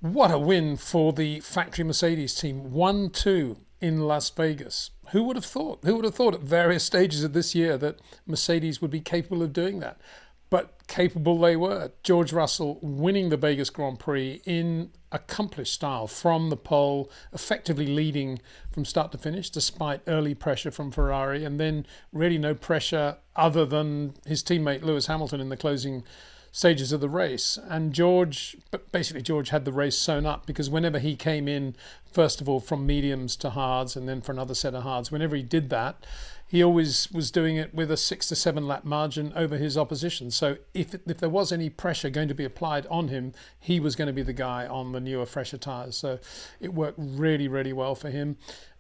What a win for the factory Mercedes team. 1-2 in Las Vegas. Who would have thought? Who would have thought at various stages of this year that Mercedes would be capable of doing that? But capable they were. George Russell winning the Vegas Grand Prix in accomplished style from the pole, effectively leading from start to finish despite early pressure from Ferrari, and then really no pressure other than his teammate Lewis Hamilton in the closing stages of the race. And George had the race sewn up, because whenever he came in, first of all from mediums to hards and then for another set of hards, whenever he did that, he always was doing it with a 6 to 7 lap margin over his opposition. So if there was any pressure going to be applied on him, he was going to be the guy on the newer, fresher tyres. So it worked really, really well for him.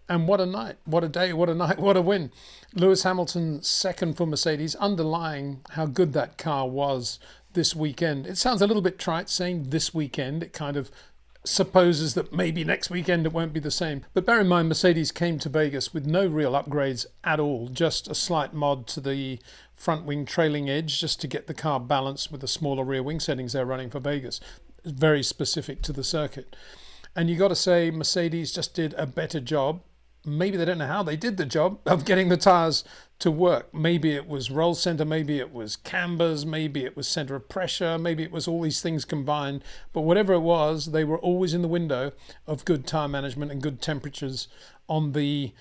And what a night, what a day, what a night, what a win. Lewis Hamilton second for Mercedes, underlying how good that car was this weekend. It sounds a little bit trite saying this weekend. It kind of supposes that maybe next weekend it won't be the same. But bear in mind, Mercedes came to Vegas with no real upgrades at all, just a slight mod to the front wing trailing edge just to get the car balanced with the smaller rear wing settings they're running for Vegas. Very specific to the circuit. And you got to say Mercedes just did a better job. Maybe they don't know how they did the job of getting the tyres to work. Maybe it was roll center, maybe it was cambers, maybe it was center of pressure, maybe it was all these things combined. But whatever it was, they were always in the window of good tyre management and good temperatures on the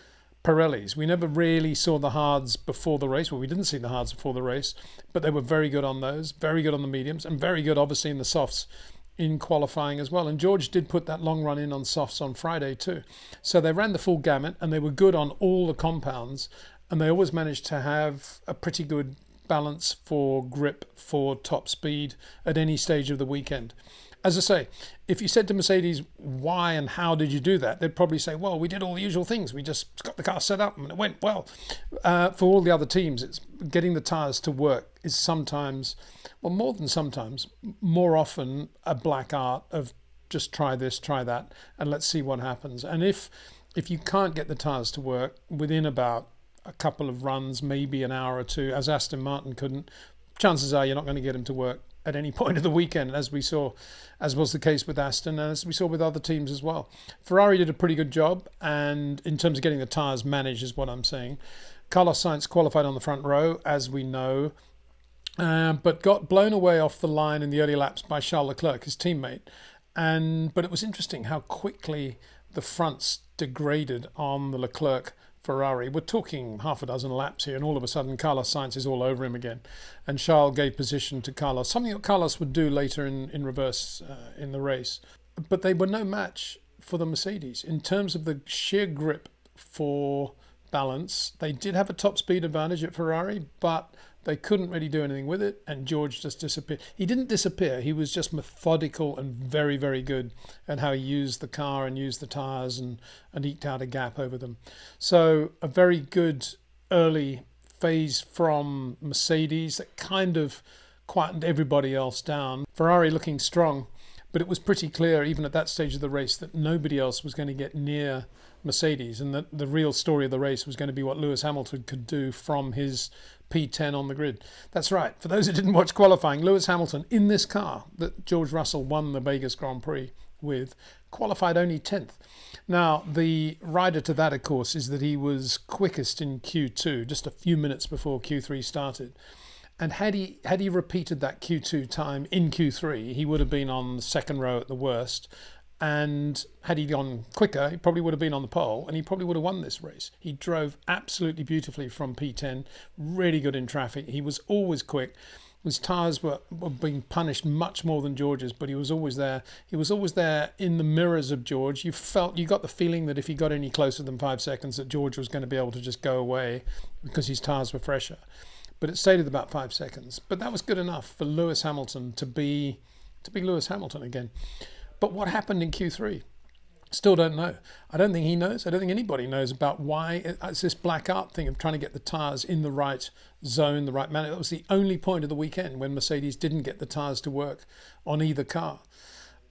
Pirellis. We never really saw the hards before the race. Well, we didn't see the hards before the race, but they were very good on those, very good on the mediums, and very good obviously in the softs in qualifying as well. And George did put that long run in on softs on Friday too. So they ran the full gamut and they were good on all the compounds, and they always managed to have a pretty good balance for grip, for top speed at any stage of the weekend. As I say, if you said to Mercedes, why and how did you do that? They'd probably say, well, we did all the usual things. We just got the car set up and it went well. For all the other teams, it's getting the tyres to work is sometimes, well, more than sometimes, more often a black art of just try this, try that, and let's see what happens. And if you can't get the tyres to work within about a couple of runs, maybe an hour or two, as Aston Martin couldn't, chances are you're not going to get them to work at any point of the weekend, as we saw, as was the case with Aston, and as we saw with other teams as well. Ferrari did a pretty good job, and in terms of getting the tyres managed is what I'm saying. Carlos Sainz qualified on the front row, as we know, but got blown away off the line in the early laps by Charles Leclerc, his teammate. But it was interesting how quickly the fronts degraded on the Leclerc Ferrari. We're talking half a dozen laps here, and all of a sudden Carlos Sainz is all over him again. And Charles gave position to Carlos, something that Carlos would do later in reverse in the race. But they were no match for the Mercedes. In terms of the sheer grip for balance, they did have a top speed advantage at Ferrari, but they couldn't really do anything with it, and George just disappeared. He didn't disappear, he was just methodical and very, very good at how he used the car and used the tyres and eked out a gap over them. So a very good early phase from Mercedes that kind of quietened everybody else down. Ferrari looking strong, but it was pretty clear even at that stage of the race that nobody else was going to get near Mercedes, and that the real story of the race was going to be what Lewis Hamilton could do from his P10 on the grid. That's right. For those who didn't watch qualifying, Lewis Hamilton in this car that George Russell won the Vegas Grand Prix with qualified only 10th. Now, the rider to that, of course, is that he was quickest in Q2, just a few minutes before Q3 started. And had he repeated that Q2 time in Q3, he would have been on the second row at the worst. And had he gone quicker, he probably would have been on the pole, and he probably would have won this race. He drove absolutely beautifully from P10, really good in traffic. He was always quick. His tyres were being punished much more than George's, but he was always there. He was always there in the mirrors of George. You got the feeling that if he got any closer than 5 seconds, that George was going to be able to just go away because his tyres were fresher. But it stayed at about 5 seconds. But that was good enough for Lewis Hamilton to be Lewis Hamilton again. But what happened in Q3? Still don't know. I don't think he knows. I don't think anybody knows about why. It's this black art thing of trying to get the tyres in the right zone, the right manner. That was the only point of the weekend when Mercedes didn't get the tyres to work on either car.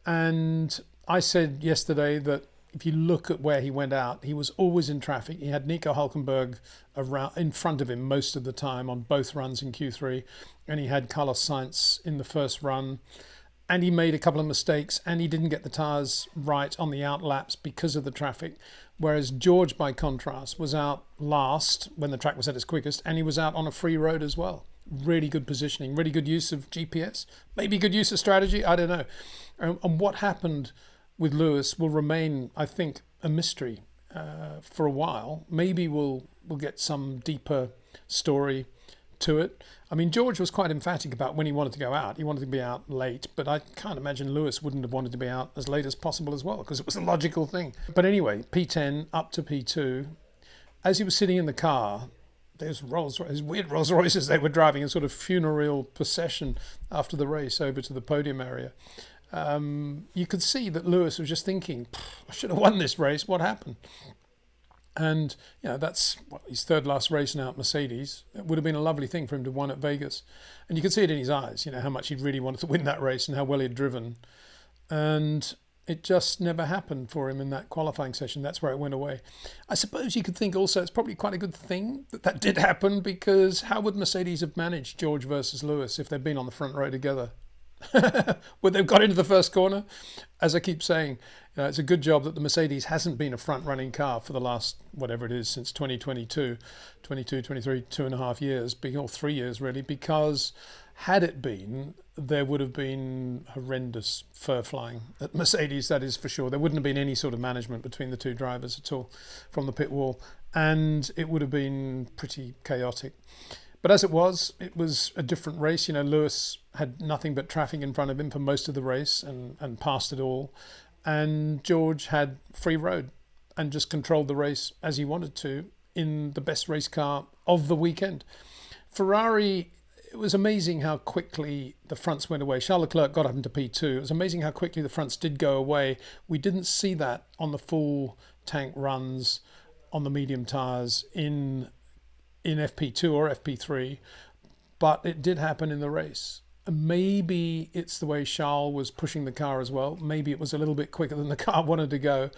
And I said yesterday that if you look at where he went out, he was always in traffic. He had Nico Hülkenberg around in front of him most of the time on both runs in Q3, and he had Carlos Sainz in the first run. and he made a couple of mistakes, and he didn't get the tyres right on the out laps because of the traffic. Whereas George, by contrast, was out last when the track was at its quickest, and he was out on a free road as well. Really good positioning, really good use of GPS, maybe good use of strategy, I don't know. And what happened with Lewis will remain, I think, a mystery for a while. Maybe we'll get some deeper story to it. I mean, George was quite emphatic about when he wanted to go out. He wanted to be out late, but I can't imagine Lewis wouldn't have wanted to be out as late as possible as well, because it was a logical thing. But anyway, P10 up to P2. As he was sitting in the car, there's weird Rolls Royces they were driving, a sort of funeral procession after the race over to the podium area. You could see that Lewis was just thinking, I should have won this race. What happened? And, that's his third last race now at Mercedes. It would have been a lovely thing for him to have won at Vegas. And you could see it in his eyes, how much he really wanted to win that race and how well he'd driven. And it just never happened for him in that qualifying session. That's where it went away. I suppose you could think also it's probably quite a good thing that did happen, because how would Mercedes have managed George versus Lewis if they'd been on the front row together? Would they've got into the first corner? As I keep saying, it's a good job that the Mercedes hasn't been a front-running car for the last, whatever it is, since 2022, 23, 2.5 years, or 3 years really, because had it been, there would have been horrendous fur flying at Mercedes, that is for sure. There wouldn't have been any sort of management between the two drivers at all from the pit wall, and it would have been pretty chaotic. But as it was a different race. Lewis had nothing but traffic in front of him for most of the race and passed it all. And George had free road and just controlled the race as he wanted to in the best race car of the weekend. Ferrari, it was amazing how quickly the fronts went away. Charles Leclerc got up into P2. It was amazing how quickly the fronts did go away. We didn't see that on the full tank runs on the medium tyres in FP2 or FP3, but it did happen in the race. And maybe it's the way Charles was pushing the car as well. Maybe it was a little bit quicker than the car wanted to go,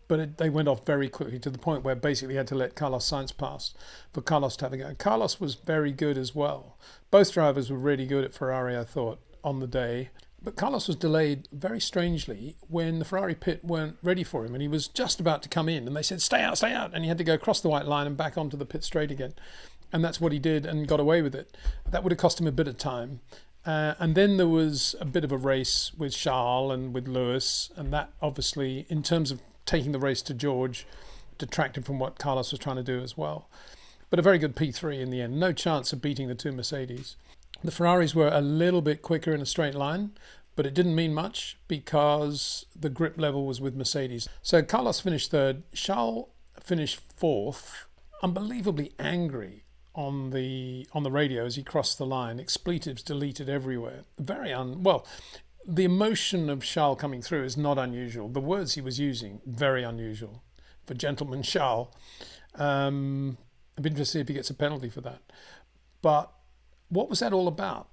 but they went off very quickly to the point where basically had to let Carlos Sainz pass for Carlos to have a go. And Carlos was very good as well. Both drivers were really good at Ferrari, I thought, on the day. But Carlos was delayed very strangely when the Ferrari pit weren't ready for him, and he was just about to come in and they said, stay out, and he had to go across the white line and back onto the pit straight again. And that's what he did and got away with it. That would have cost him a bit of time. And then there was a bit of a race with Charles and with Lewis, and that obviously, in terms of taking the race to George, detracted from what Carlos was trying to do as well. But a very good P3 in the end. No chance of beating the two Mercedes. The Ferraris were a little bit quicker in a straight line, but it didn't mean much because the grip level was with Mercedes. So Carlos finished third. Charles finished fourth, unbelievably angry on the radio as he crossed the line. Expletives deleted everywhere. The emotion of Charles coming through is not unusual. The words he was using, very unusual for gentleman Charles. I'd be interested to see if he gets a penalty for that. But what was that all about?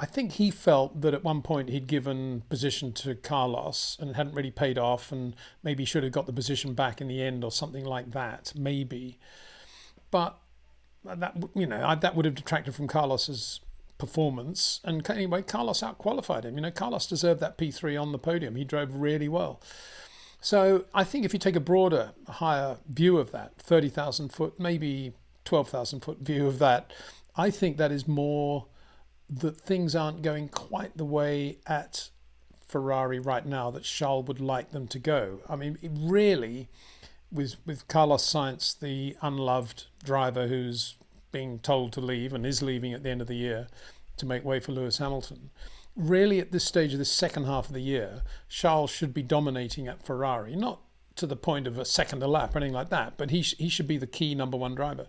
I think he felt that at one point he'd given position to Carlos and it hadn't really paid off, and maybe should have got the position back in the end or something like that, maybe. But that would have detracted from Carlos's performance. And anyway, Carlos out-qualified him. Carlos deserved that P3 on the podium. He drove really well. So I think if you take a broader, higher view of that, 30,000 foot, maybe 12,000 foot view of that, I think that is more that things aren't going quite the way at Ferrari right now that Charles would like them to go. I mean, it really, with Carlos Sainz, the unloved driver who's being told to leave and is leaving at the end of the year to make way for Lewis Hamilton, really at this stage of the second half of the year, Charles should be dominating at Ferrari, not to the point of a second a lap or anything like that, but he should be the key number one driver.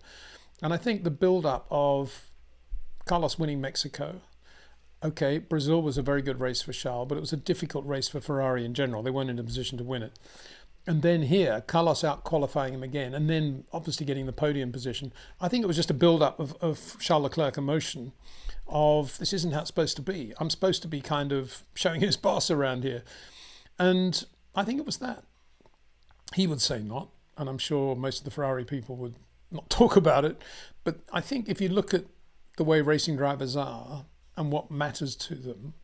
And I think the build-up of Carlos winning Mexico, okay, Brazil was a very good race for Charles, but it was a difficult race for Ferrari in general. They weren't in a position to win it. And then here, Carlos out-qualifying him again, and then obviously getting the podium position. I think it was just a build-up of Charles Leclerc emotion of, this isn't how it's supposed to be. I'm supposed to be kind of showing his boss around here. And I think it was that. He would say not, and I'm sure most of the Ferrari people would not talk about it. But I think if you look at the way racing drivers are and what matters to them,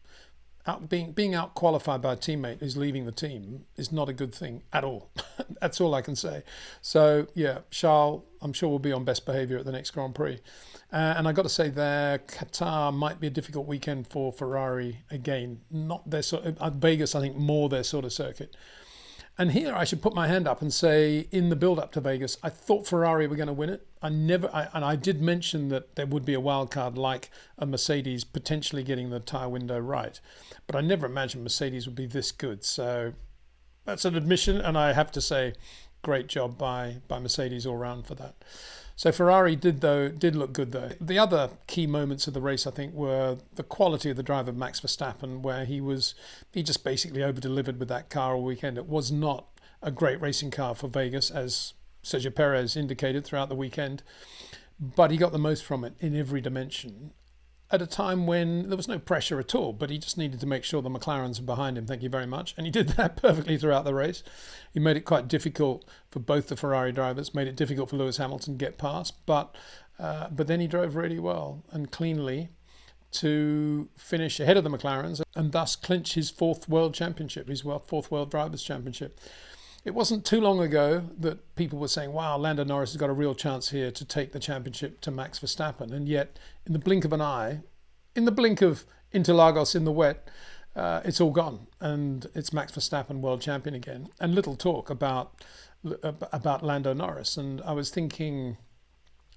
being out qualified by a teammate who's leaving the team is not a good thing at all. That's all I can say. So yeah, Charles, I'm sure will be on best behaviour at the next Grand Prix. And I got to say there, Qatar might be a difficult weekend for Ferrari again. Not their sort of, Vegas, I think more their sort of circuit. And here I should put my hand up and say, in the build-up to Vegas, I thought Ferrari were going to win it. I did mention that there would be a wild card like a Mercedes potentially getting the tyre window right. But I never imagined Mercedes would be this good. So that's an admission, and I have to say, great job by Mercedes all round for that. So Ferrari did look good though. The other key moments of the race, I think, were the quality of the driver Max Verstappen, where he just basically over-delivered with that car all weekend. It was not a great racing car for Vegas, as Sergio Perez indicated throughout the weekend, but he got the most from it in every dimension at a time when there was no pressure at all, but he just needed to make sure the McLarens are behind him, thank you very much. And he did that perfectly throughout the race. He made it quite difficult for both the Ferrari drivers, made it difficult for Lewis Hamilton to get past, but then he drove really well and cleanly to finish ahead of the McLarens and thus clinch his fourth World Championship, his fourth World Drivers' Championship. It wasn't too long ago that people were saying, wow, Lando Norris has got a real chance here to take the championship to Max Verstappen. And yet, in the blink of an eye, in the blink of Interlagos in the wet, it's all gone. And it's Max Verstappen world champion again. And little talk about Lando Norris. And I was thinking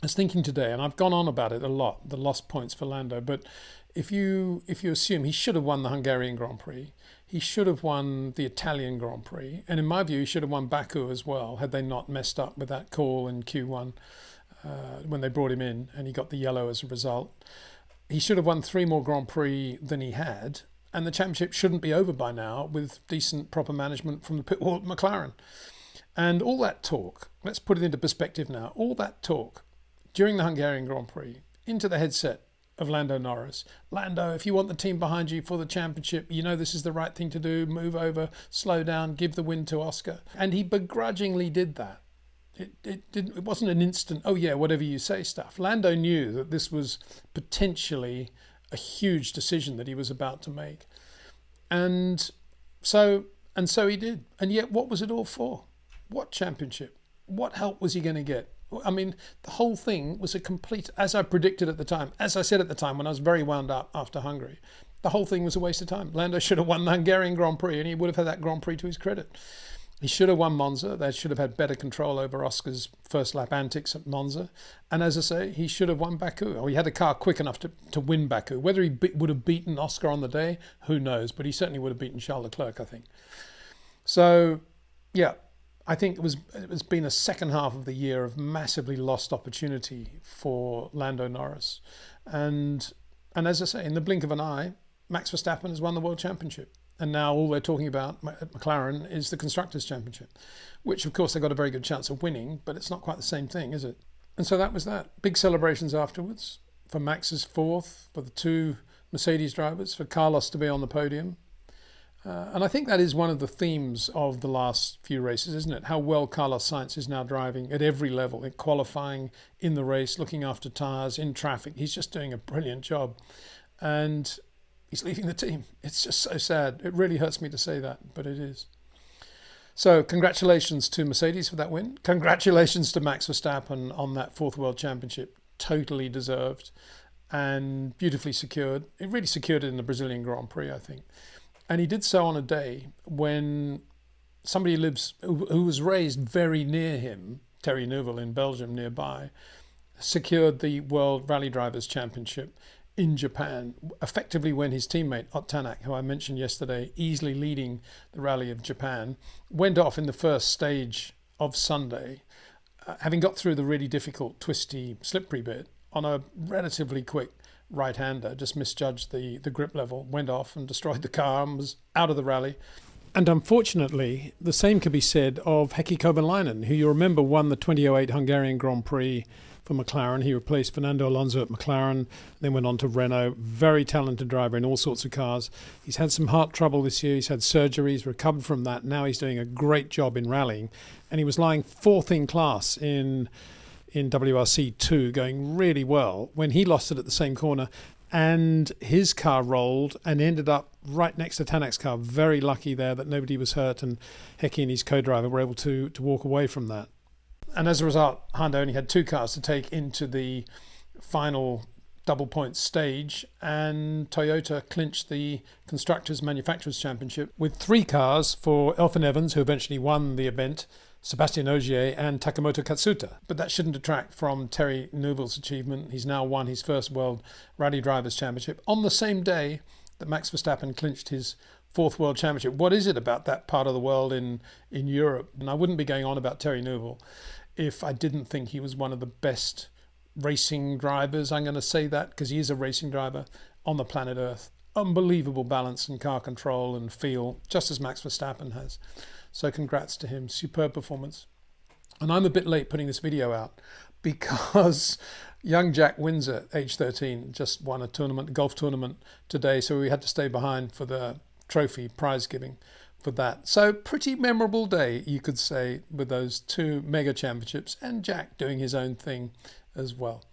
today, and I've gone on about it a lot, the lost points for Lando. But if you assume he should have won the Hungarian Grand Prix, he should have won the Italian Grand Prix, and in my view, he should have won Baku as well, had they not messed up with that call in Q1 when they brought him in, and he got the yellow as a result. He should have won 3 more Grand Prix than he had, and the championship shouldn't be over by now with decent, proper management from the pit wall at McLaren. And all that talk, let's put it into perspective now, all that talk during the Hungarian Grand Prix into the headset of Lando Norris. Lando, if you want the team behind you for the championship, you know this is the right thing to do. Move over, slow down, give the win to Oscar. And he begrudgingly did that. It wasn't an instant, oh yeah, whatever you say stuff. Lando knew that this was potentially a huge decision that he was about to make. And so he did. And yet what was it all for? What championship? What help was he going to get? I mean, the whole thing was a complete, as I predicted at the time, as I said at the time when I was very wound up after Hungary, the whole thing was a waste of time. Lando should have won the Hungarian Grand Prix and he would have had that Grand Prix to his credit. He should have won Monza. They should have had better control over Oscar's first lap antics at Monza. And as I say, he should have won Baku. Or he had a car quick enough to win Baku. Whether he would have beaten Oscar on the day, who knows? But he certainly would have beaten Charles Leclerc, I think. So, yeah. I think it's been a second half of the year of massively lost opportunity for Lando Norris. And as I say, in the blink of an eye, Max Verstappen has won the World Championship. And now all they're talking about at McLaren is the Constructors' Championship, which of course they've got a very good chance of winning, but it's not quite the same thing, is it? And so that was that. Big celebrations afterwards for Max's fourth, for the 2 Mercedes drivers, for Carlos to be on the podium. And I think that is one of the themes of the last few races, isn't it? How well Carlos Sainz is now driving at every level, in qualifying, in the race, looking after tyres, in traffic. He's just doing a brilliant job. And he's leaving the team. It's just so sad. It really hurts me to say that, but it is. So congratulations to Mercedes for that win. Congratulations to Max Verstappen on that 4th World Championship. Totally deserved and beautifully secured. It really secured it in the Brazilian Grand Prix, I think. And he did so on a day when somebody who was raised very near him, Terry Neuville in Belgium nearby, secured the World Rally Drivers' Championship in Japan, effectively when his teammate Ott Tanak, who I mentioned yesterday, easily leading the Rally of Japan, went off in the first stage of Sunday, having got through the really difficult, twisty, slippery bit on a relatively quick right-hander, just misjudged the grip level, went off and destroyed the car and was out of the rally. And unfortunately, the same could be said of Heikki Kovalainen, who you remember won the 2008 Hungarian Grand Prix for McLaren. He replaced Fernando Alonso at McLaren, then went on to Renault. Very talented driver in all sorts of cars. He's had some heart trouble this year. He's had surgeries, recovered from that. Now he's doing a great job in rallying. And he was lying 4th in class in WRC2, going really well, when he lost it at the same corner. and his car rolled and ended up right next to Tanak's car. Very lucky there that nobody was hurt, and Hickey and his co-driver were able to walk away from that. And as a result, Honda only had 2 cars to take into the final double point stage, and Toyota clinched the Constructors Manufacturers Championship with 3 cars for Elfyn Evans, who eventually won the event, Sebastian Ogier and Takamoto Katsuta. But that shouldn't detract from Terry Neuville's achievement. He's now won his first World Rally Drivers Championship on the same day that Max Verstappen clinched his 4th World Championship. What is it about that part of the world in Europe? And I wouldn't be going on about Terry Neuville if I didn't think he was one of the best racing drivers. I'm going to say that because he is a racing driver on the planet Earth. Unbelievable balance and car control and feel, just as Max Verstappen has. So congrats to him. Superb performance. And I'm a bit late putting this video out because young Jack Windsor, age 13, just won a golf tournament today. So we had to stay behind for the trophy prize giving for that. So pretty memorable day, you could say, with those 2 mega championships and Jack doing his own thing as well.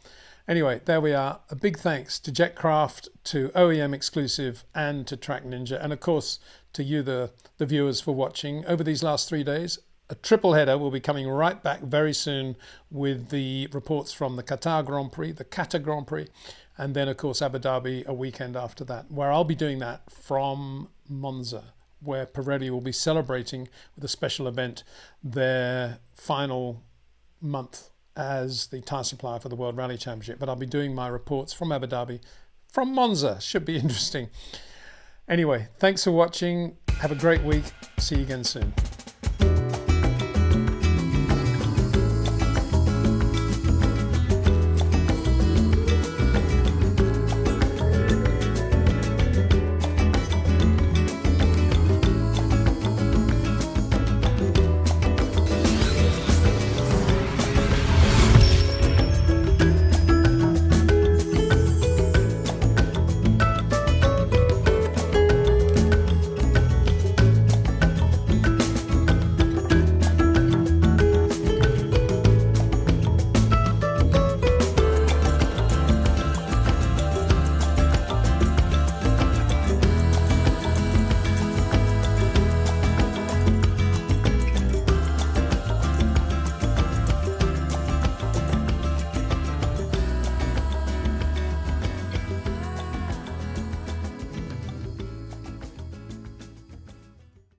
Anyway, there we are. A big thanks to Jetcraft, to OEM Exclusive, and to TrackNinja, and of course to you, the viewers, for watching over these last 3 days. A triple header will be coming right back very soon with the reports from the Qatar Grand Prix, the Qatar Grand Prix, and then of course Abu Dhabi a weekend after that, where I'll be doing that from Monza, where Pirelli will be celebrating with a special event their final month as the tyre supplier for the World Rally Championship. But I'll be doing my reports from Abu Dhabi, from Monza. Should be interesting. Anyway, thanks for watching. Have a great week. See you again soon.